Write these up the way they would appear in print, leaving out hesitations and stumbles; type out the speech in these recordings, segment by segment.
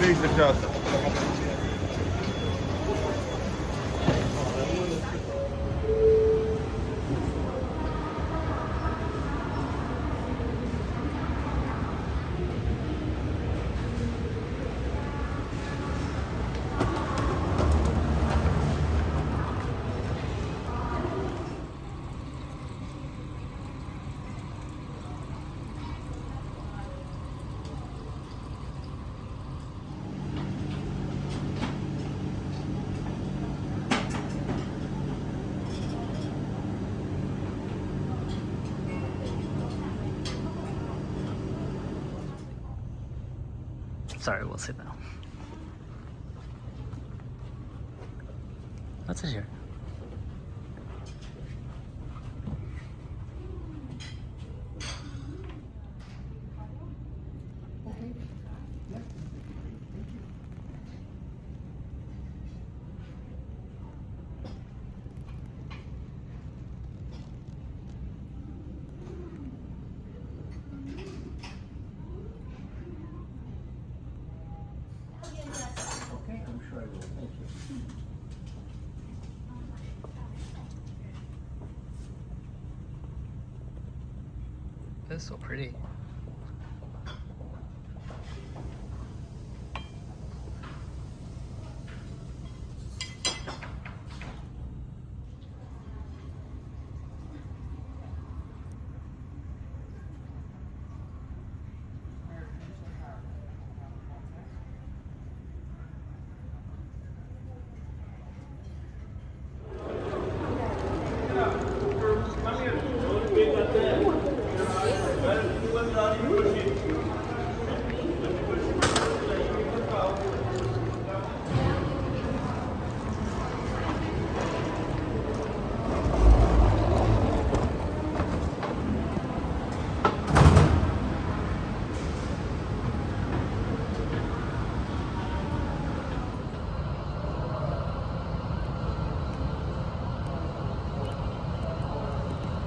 deze jas. Sorry, we'll sit down. What's this here? Okay, I'm sure I will. Thank you. This is so pretty.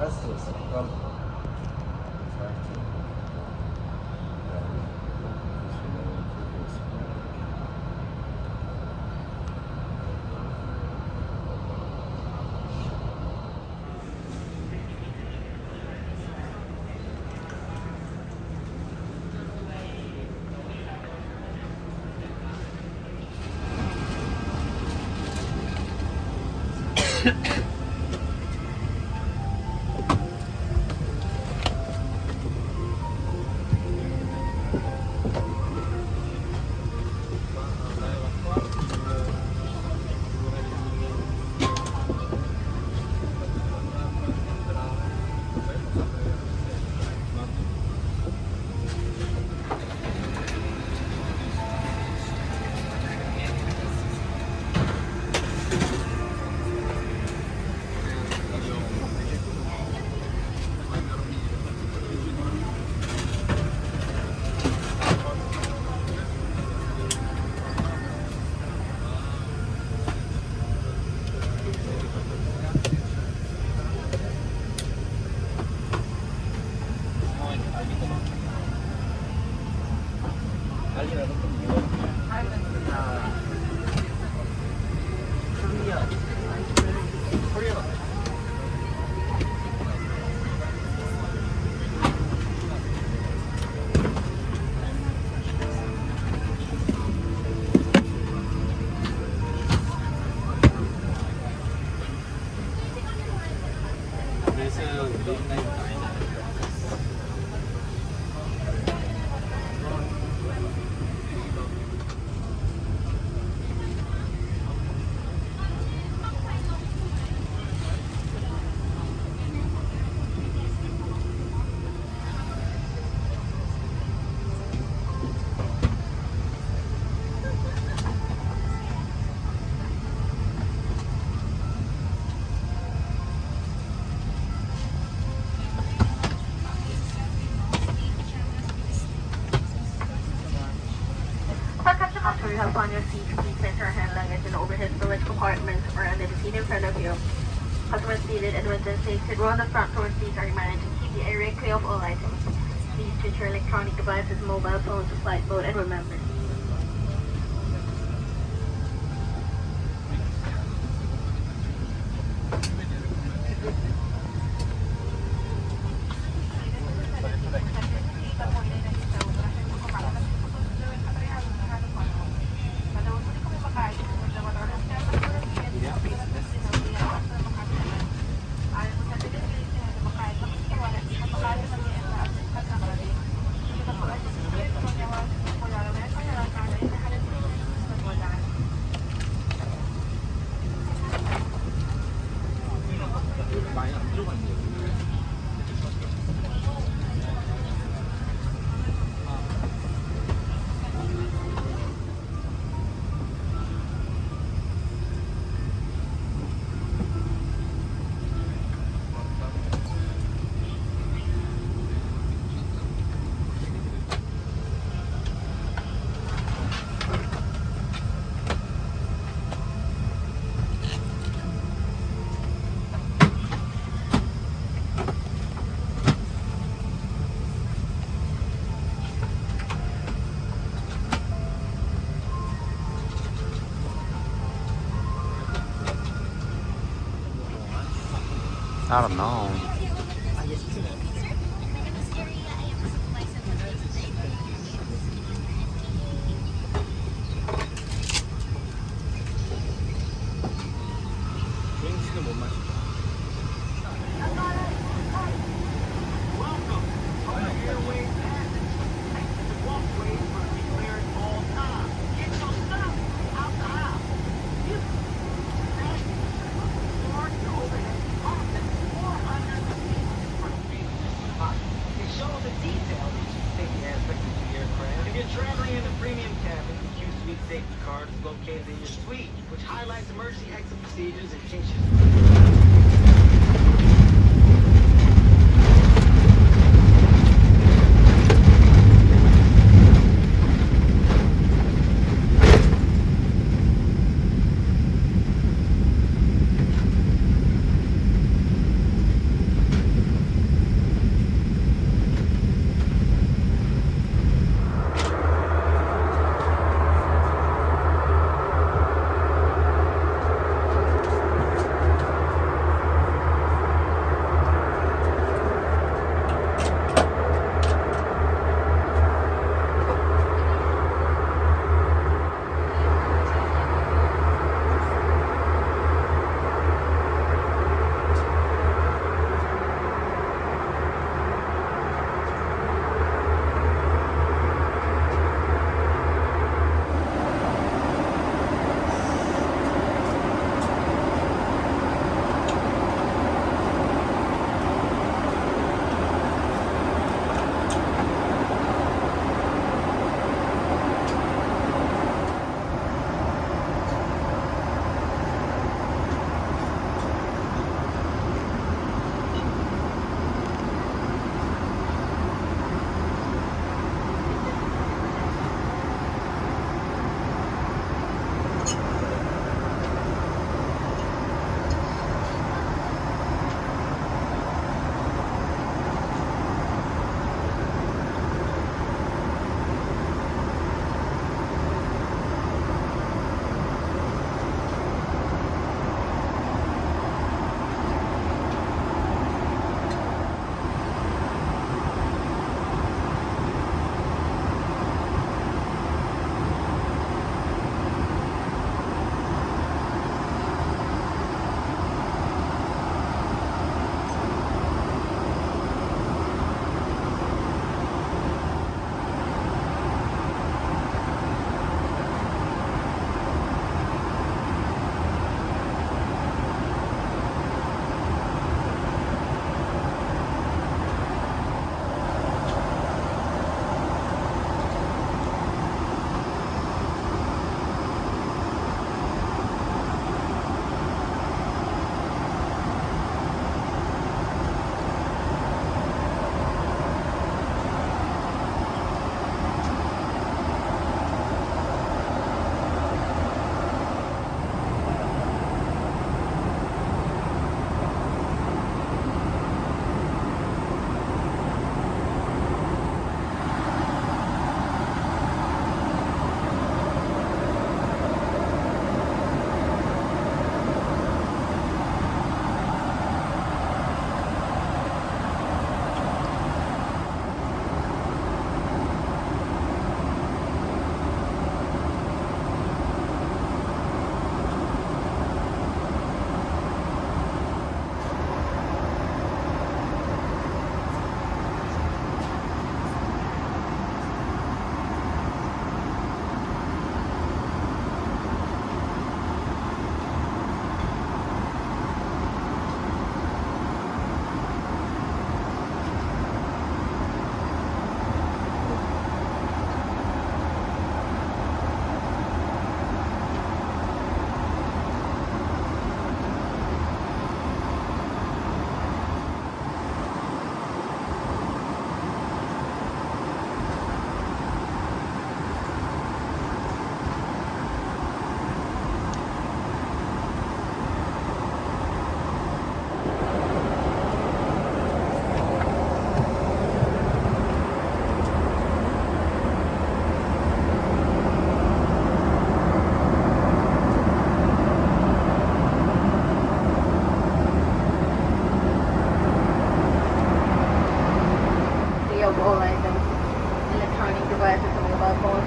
That's just After you have on your seat, please place your hand luggage in overhead storage compartment or under the seat in front of you. Customers seated and when safe to go on the front row seats are reminded to keep the area clear of all items. Please switch your electronic devices, mobile phones to flight mode and remember, I don't know. 윙스는 못 마시고. Welcome, Qatar Airways passengers. The walkways must be cleared all times. Get your stuff out the house. Floor to overhead office or under the seat for It shows the details of each safety aspect of the aircraft. If you're traveling in the premium cabin, the Q Suite safety card is located in your suite, which highlights emergency exit procedures in case you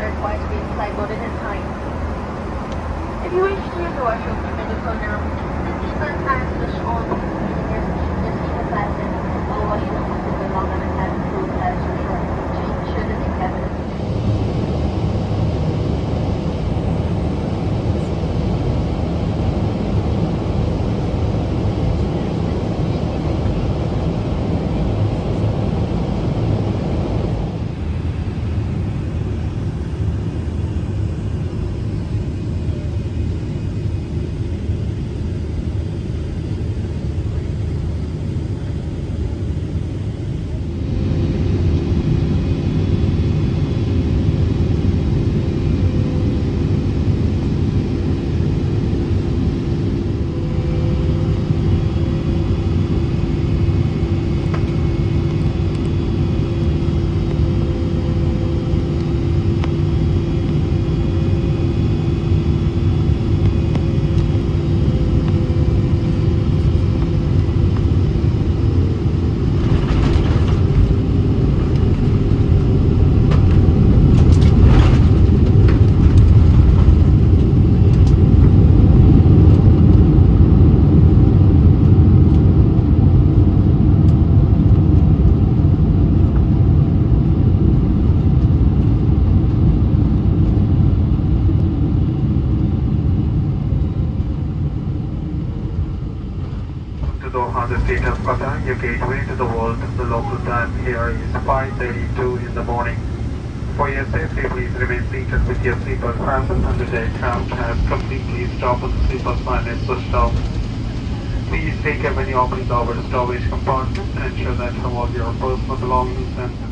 are required to be inside boarded in time. If you wish to use the washroom, you may do so now. The seatbelt signs will show on the your seat is fastened. All washroom must be long and attached to the passenger short. Change should the seat cabinet. Doha, the state of Qatar, your gateway to the world. The local time here is 5:32 in the morning. For your safety, please remain seated with your seatbelt fastened and the aircraft has completely stopped and the seatbelt sign is switched off. Please take care when you open the over storage compartment and ensure that all your personal belongings and